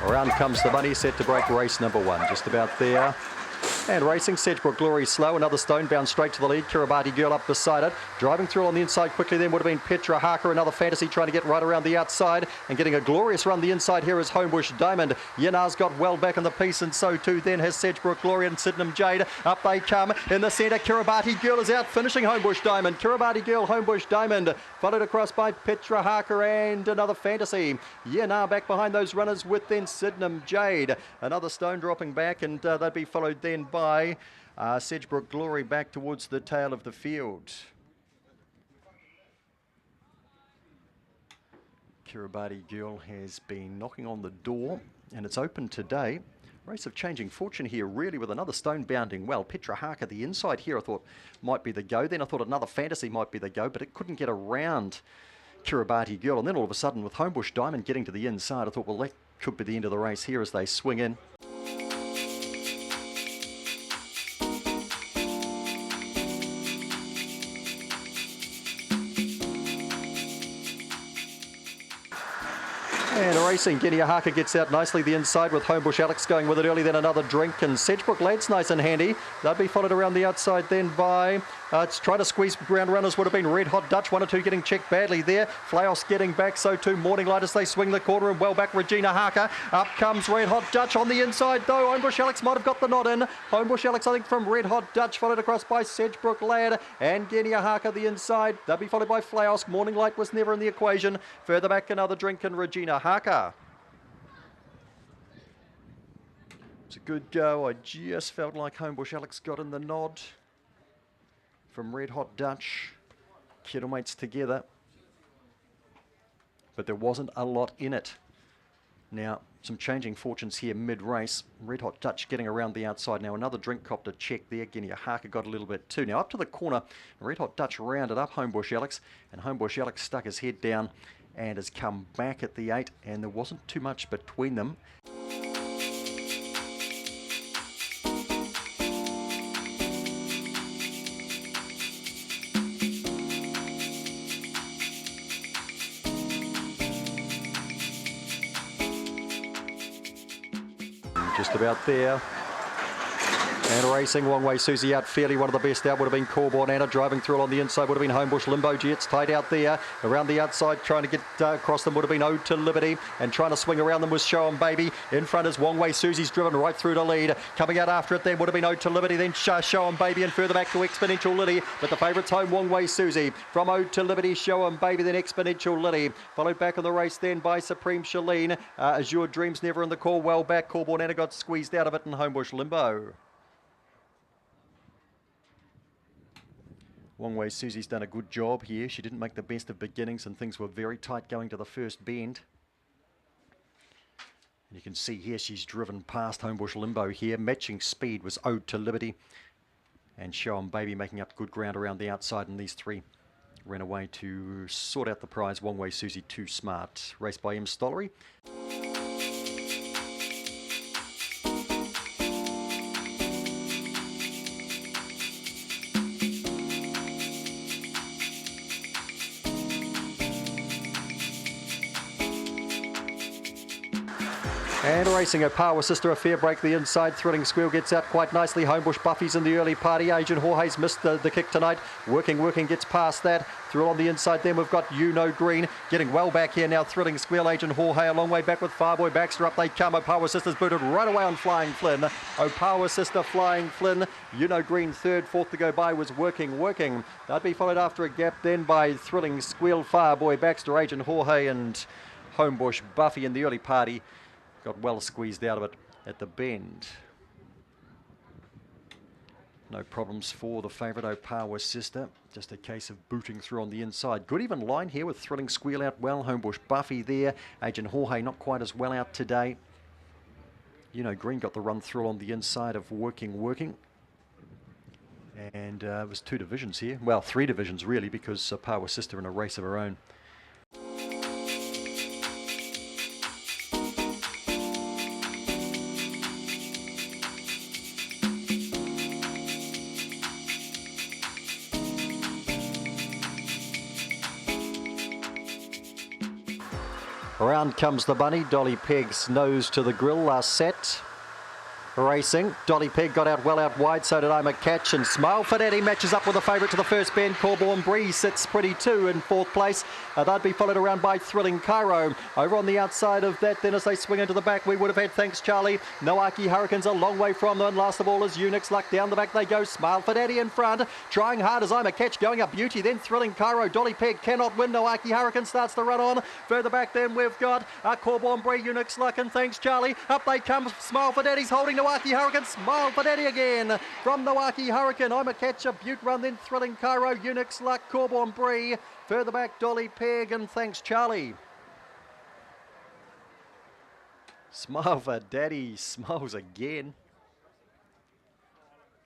Around comes the money, set to break race number 1. Just about there. And racing, Sedgebrook Glory slow, another stone bound straight to the lead. Kiribati Girl up beside it. Driving through on the inside quickly then would have been Petra Harker, another Fantasy trying to get right around the outside. And getting a glorious run the inside here is Homebush Diamond. Yinar's got well back in the piece, and so too then has Sedgebrook Glory and Sydenham Jade. Up they come in the centre. Kiribati Girl is out finishing Homebush Diamond. Kiribati Girl, Homebush Diamond. Followed across by Petra Harker and another Fantasy. Yinar back behind those runners with then Sydenham Jade. Another stone dropping back, and they'd be followed then by Sedgebrook Glory back towards the tail of the field. Kiribati Girl has been knocking on the door, and it's open today. Race of changing fortune here, really, with another stone bounding well. Petra Harker, the inside here, I thought might be the go. Then I thought another Fantasy might be the go, but it couldn't get around Kiribati Girl. And then all of a sudden, with Homebush Diamond getting to the inside, I thought, well, that could be the end of the race here as they swing in. And racing, Guinea Harker gets out nicely the inside with Homebush Alex going with it early, then another drink, and Sedgebrook Lad's nice and handy. They'll be followed around the outside then by, it's trying to squeeze ground runners would have been Red Hot Dutch, 1 or 2 getting checked badly there. Flaos getting back, so too Morning Light as they swing the corner, and well back Regina Harker. Up comes Red Hot Dutch on the inside though. Homebush Alex might have got the nod in. Homebush Alex I think from Red Hot Dutch, followed across by Sedgebrook Lad and Guinea Harker the inside. They'll be followed by Flaos. Morning Light was never in the equation. Further back another drink and Regina Harker. It's a good go. I just felt like Homebush Alex got in the nod from Red Hot Dutch. Kettlemates together. But there wasn't a lot in it. Now, some changing fortunes here mid-race. Red Hot Dutch getting around the outside. Now, another drink copter check there. Guinea Harker got a little bit too. Now, up to the corner, Red Hot Dutch rounded up Homebush Alex, and Homebush Alex stuck his head down and has come back at the 8, and there wasn't too much between them. Just about there. And racing, Way Susie out fairly, one of the best out would have been Corborn Anna. Driving through on the inside would have been Homebush Limbo. Jets tight out there. Around the outside, trying to get across them would have been Ode to Liberty. And trying to swing around them was Show 'em Baby. In front is Way Susie's driven right through to lead. Coming out after it then would have been Ode to Liberty, then Show 'em Baby, and further back to Exponential Lily. But the favourites home, Way Susie. From Ode to Liberty, Show 'em Baby, then Exponential Lily. Followed back on the race then by Supreme Shalene. Azure Dreams never in the call, well back. Corborn Anna got squeezed out of it, and Homebush Limbo. Way Susie's done a good job here. She didn't make the best of beginnings, and things were very tight going to the first bend. And you can see here she's driven past Homebush Limbo here. Matching speed was Ode to Liberty, and Show 'em Baby making up good ground around the outside, and these three ran away to sort out the prize. Way Susie Too Smart. Raced by M. Stollery. And racing, a Power Sister, a fair break the inside. Thrilling Squeal gets out quite nicely. Homebush Buffy's in the early party. Agent Jorge's missed the kick tonight. Working, gets past that. Through on the inside then we've got You Know Green. Getting well back here now. Thrilling Squeal, Agent Jorge a long way back with Fireboy Baxter. Up they come. Power Sister's booted right away on Flying Flynn. Power Sister, Flying Flynn. You Know Green third, fourth to go by was Working. That'd be followed after a gap then by Thrilling Squeal, Fireboy Baxter, Agent Jorge, and Homebush Buffy in the early party. Got well squeezed out of it at the bend. No problems for the favourite, Power Sister. Just a case of booting through on the inside. Good even line here with Thrilling Squeal out well. Homebush Buffy there. Agent Jorge not quite as well out today. You Know Green got the run through on the inside of Working. And it was 2 divisions here. Well, 3 divisions really, because Power Sister in a race of her own. Around comes the bunny. Dolly Pig's nose to the grill last set. Racing. Dolly Pig got out well out wide, so did I'm a Catch, and Smile for Daddy matches up with the favourite to the first bend. Corborn Bree sits pretty too in fourth place. They'd be followed around by Thrilling Cairo. Over on the outside of that, then as they swing into the back, we would have had Thanks Charlie. Noaki Hurricanes a long way from them, and last of all is Unix Luck. Down the back they go. Smile for Daddy in front, trying hard as I'm a Catch, going up Beauty, then Thrilling Cairo. Dolly Pig cannot win. Noaki Hurricane starts to run on. Further back then we've got Corborn Bree, Unix Luck, and Thanks Charlie. Up they come. Smile for Daddy's holding Noaki Hurricane. Smile for Daddy again from Noaki Hurricane. I'm a Catch, a Butte Run, then Thrilling Cairo, Unix Luck, Corborn Bree. Further back Dolly Pig and Thanks Charlie. Smile for Daddy smiles again.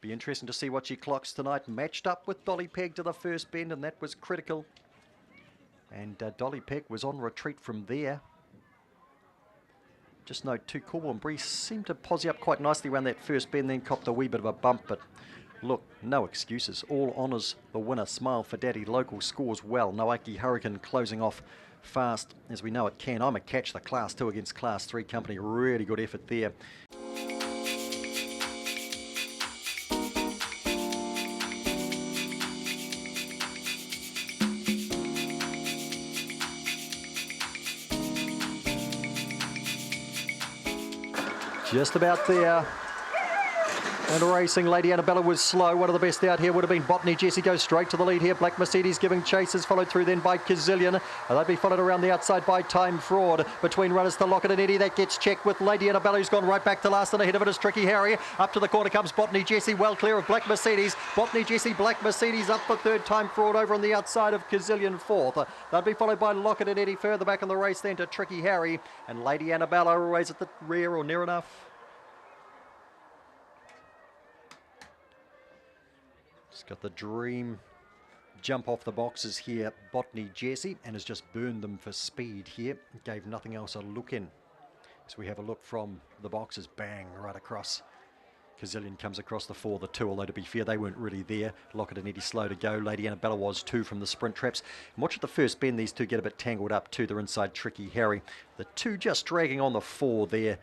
Be interesting to see what she clocks tonight. Matched up with Dolly Pig to the first bend, and that was critical. And Dolly Pig was on retreat from there. Just note too, Corborn Bree seemed to posse up quite nicely around that first bend, then copped a wee bit of a bump, but look, no excuses. All honours the winner. Smile for Daddy. Local scores well. Noaki Hurricane closing off fast, as we know it can. I'm a Catch, the Class 2 against Class 3 company. Really good effort there. Just about there. And racing, Lady Antebellum was slow. One of the best out here would have been Botany Jessie, goes straight to the lead here. Black Mercedes giving chases, followed through then by Kazillion. They'd be followed around the outside by Time Fraud. Between runners to Lockett and Eddie, that gets checked with Lady Antebellum, who's gone right back to last, and ahead of it is Tricky Harry. Up to the corner comes Botany Jessie, well clear of Black Mercedes. Botany Jessie, Black Mercedes up for third. Time Fraud over on the outside of Kazillion fourth. They'd be followed by Lockett and Eddie further back in the race then to Tricky Harry. And Lady Antebellum always at the rear or near enough. Just got the dream jump off the boxes here, Botany Jessie, and has just burned them for speed here. Gave nothing else a look in. So we have a look from the boxes, bang, right across. Kazillion comes across the 4, the 2, although to be fair, they weren't really there. Lockett and Eddie slow to go. Lady Antebellum was 2 from the sprint traps. And watch at the first bend, these two get a bit tangled up too. They're inside Tricky Harry. The 2 just dragging on the 4 there.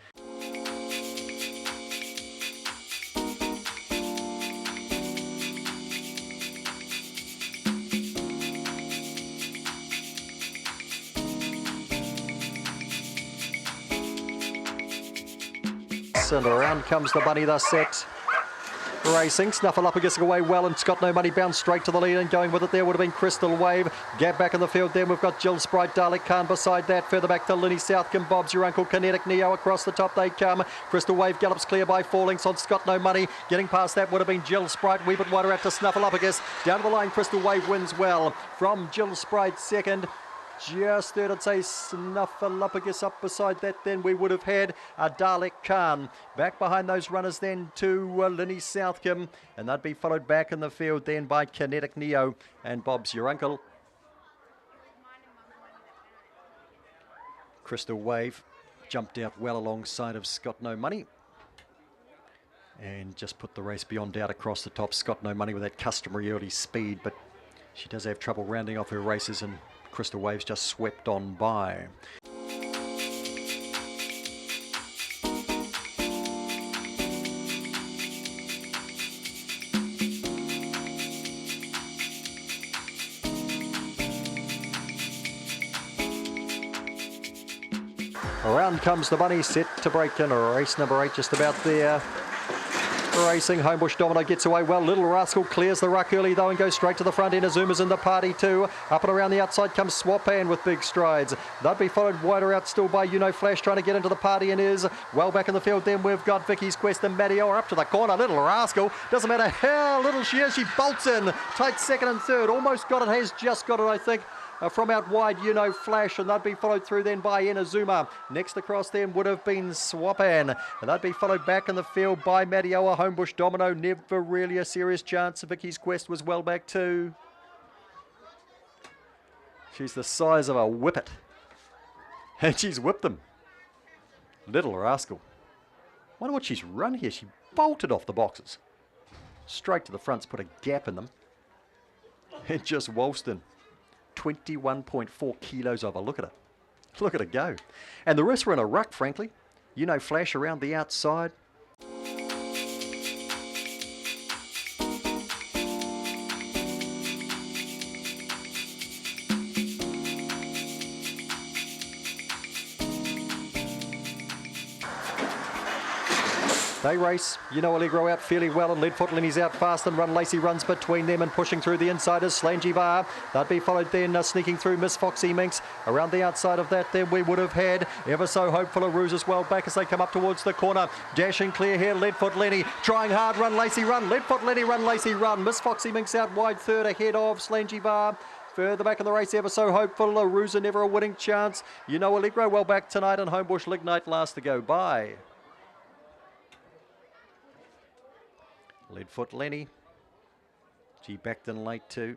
And around comes the bunny, thus set. Racing, Snuffleupagus away well, and Scott No Money bound straight to the lead, and going with it there would have been Crystal Wave. Gap back in the field then we've got Jill Sprite, Dalek Khan beside that. Further back to Linny Southcombe, Bob's Your Uncle, Kinetic Neo across the top they come. Crystal Wave gallops clear by 4 lengths on Scott No Money. Getting past that would have been Jill Sprite, wee bit wider out to Snuffleupagus. Down to the line, Crystal Wave wins well from Jill Sprite second. Just third, I'd say Snuffleupagus up beside that. Then we would have had Dalek Khan. Back behind those runners then to Linny Southcombe. And they'd be followed back in the field then by Kinetic Neo and Bob's Your Uncle. Crystal Wave jumped out well alongside of Scott No Money. And just put the race beyond doubt across the top. Scott No Money with that customary early speed, but she does have trouble rounding off her races, and Crystal Wave's just swept on by. Around comes the bunny, set to break in. Race number 8 just about there. Racing, Homebush Domino gets away well. Little Rascal clears the ruck early though and goes straight to the front. Inazuma's in the party too. Up and around the outside comes Swapan with big strides. They'd be followed wider out still by Flash trying to get into the party, and is well back in the field. Then we've got Vicky's Quest and Matteo are up to the corner. Little Rascal, doesn't matter how little she is, she bolts in. Tight second and third. Almost got it, has just got it I think. From out wide, Flash, and they'd be followed through then by Inazuma. Next across them would have been Swapan, and they'd be followed back in the field by Madioa. Homebush Domino, never really a serious chance. Vicky's Quest was well back too. She's the size of a whippet, and she's whipped them. Little Rascal. Wonder what she's run here. She bolted off the boxes. Straight to the fronts, put a gap in them, and just waltzed in. 21.4 kilos over. Look at her. Look at it go. And the rest were in a ruck, frankly. You know, Flash around the outside. They race, you know, Allegro out fairly well, and Leadfoot Lenny's out fast, and Run Lacey runs between them and pushing through the inside is Slangy Bar. They'd be followed then sneaking through Miss Foxy Minx. Around the outside of that then we would have had Ever So Hopeful of Ruse as well back as they come up towards the corner. Dashing clear here, Leadfoot Lenny trying hard, Run Lacey run, Leadfoot Lenny Run Lacey run. Miss Foxy Minx out wide third ahead of Slangy Bar. Further back in the race, Ever So Hopeful, Ruse never a winning chance. You know, Allegro well back tonight, and Homebush Lignite last to go by. Leadfoot Lenny, she backed in late too.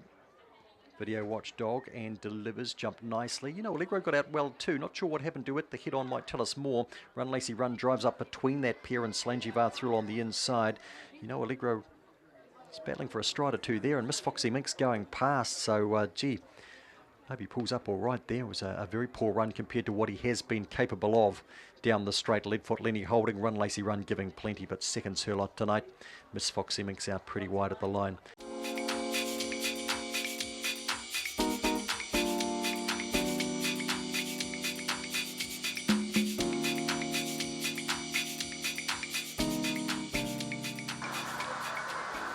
Video Watchdog and delivers, jumped nicely. You know, Allegro got out well too. Not sure what happened to it. The head on might tell us more. Run Lacey Run drives up between that pair and Slangy Bar through on the inside. You know, Allegro is battling for a stride or two there, and Miss Foxy Minx going past. So, gee, hope he pulls up all right there. It was a very poor run compared to what he has been capable of down the straight. Leadfoot Lenny holding, Run Lacey Run giving plenty, but second's her lot tonight. Miss Foxy Minx out pretty wide at the line.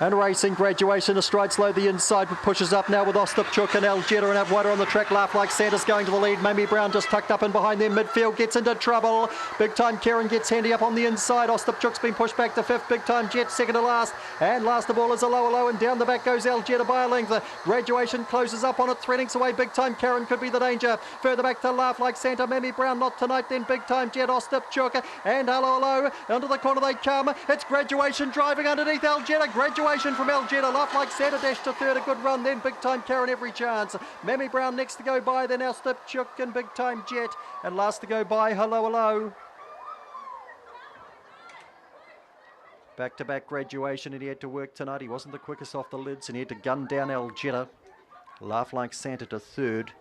And racing, Graduation, a stride slow the inside, but pushes up now with Ostapchuk and Algeta, and out wider on the track. Laugh Like Santa's going to the lead. Mamie Brown just tucked up in behind them. Midfield gets into trouble. Big Time Karen gets handy up on the inside. Ostapchuk's been pushed back to fifth. Big Time Jet second to last. And last of all is a low, and down the back goes Algeta by a length. Graduation closes up on it, threading away. Big Time Karen could be the danger. Further back to Laugh Like Santa. Mamie Brown not tonight. Then Big Time Jet, Ostapchuk, and hello. Under the corner they come. It's Graduation driving underneath Algeta. Graduation from Algeta. Laugh Like Santa dash to third, a good run. Then Big Time Karen every chance. Mamie Brown next to go by. Then Ostapchuk and Big Time Jet. And last to go by, hello. Back-to-back Graduation, and he had to work tonight. He wasn't the quickest off the lids, and he had to gun down Algeta. Laugh Like Santa to third.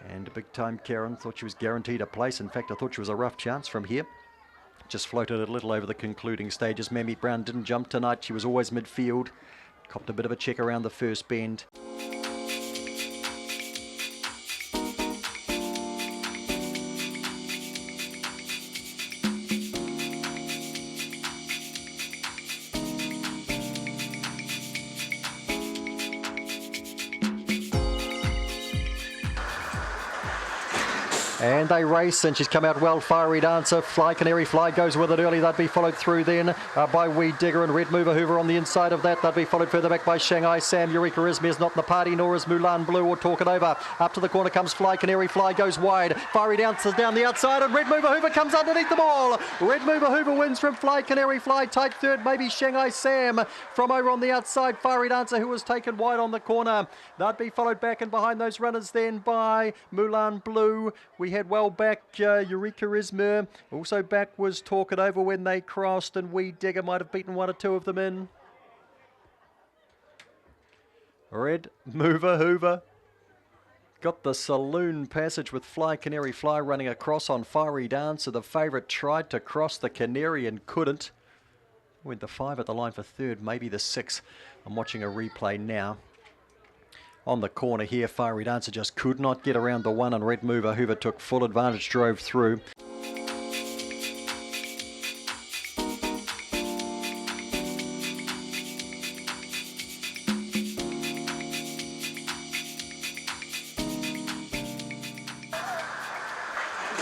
And Big Time Karen thought she was guaranteed a place. In fact, I thought she was a rough chance from here. Just floated a little over the concluding stages. Mamie Brown didn't jump tonight. She was always midfield. Copped a bit of a check around the first bend. And they race, and she's come out well. Fiery Dancer, Fly Canary Fly goes with it early. They'd be followed through then by Weed Digger and Red Mover Hoover on the inside of that. They'd be followed further back by Shanghai Sam. Eureka Izmir's not in the party, nor is Mulan Blue or Talk It Over. Up to the corner comes Fly Canary Fly, goes wide. Fiery Dancer's down the outside, and Red Mover Hoover comes underneath them all. Red Mover Hoover wins from Fly Canary Fly. Tight third, maybe Shanghai Sam. From over on the outside, Fiery Dancer, who was taken wide on the corner. They'd be followed back and behind those runners then by Mulan Blue. We had well back Eureka Izmir. Also back was Talk It Over when they crossed, and Weed Digger might have beaten one or two of them in. Red Mover Hoover got the saloon passage with Fly Canary Fly running across on Fiery Dancer. The favourite tried to cross the Canary and couldn't. Went the 5 at the line for third, maybe the 6. I'm watching a replay now. On the corner here, Fiery Dancer just could not get around the 1, and Red Mover Hoover took full advantage, drove through.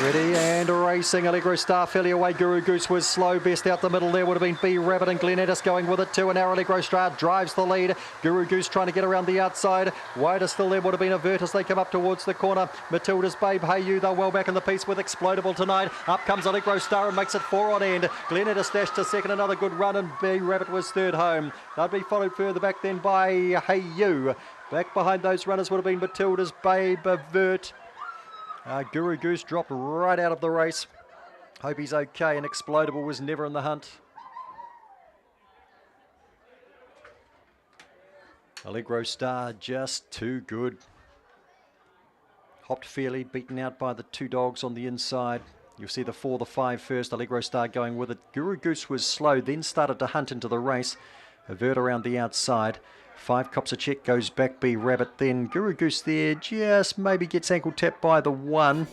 Ready and racing. Allegro Star fairly away. Guru Goose was slow. Best out the middle there would have been B Rabbit, and Glenettis going with it too. And now Allegro Star drives the lead. Guru Goose trying to get around the outside. Wider still there would have been Avert as they come up towards the corner. Matilda's Babe, Hey You, they're well back in the piece with Explodable tonight. Up comes Allegro Star and makes it 4 on end. Glenettis dashed to second, another good run, and B Rabbit was third home. They'd be followed further back then by Hey You. Back behind those runners would have been Matilda's Babe, Avert. Guru Goose dropped right out of the race. Hope he's okay, and Explodable was never in the hunt. Allegro Star just too good. Hopped fairly, beaten out by the 2 dogs on the inside. You'll see the 4, the 5 first. Allegro Star going with it. Guru Goose was slow, then started to hunt into the race. Avert around the outside. 5 cops a check, goes back B Rabbit. Then Guru Goose there just maybe gets ankle tapped by the 1.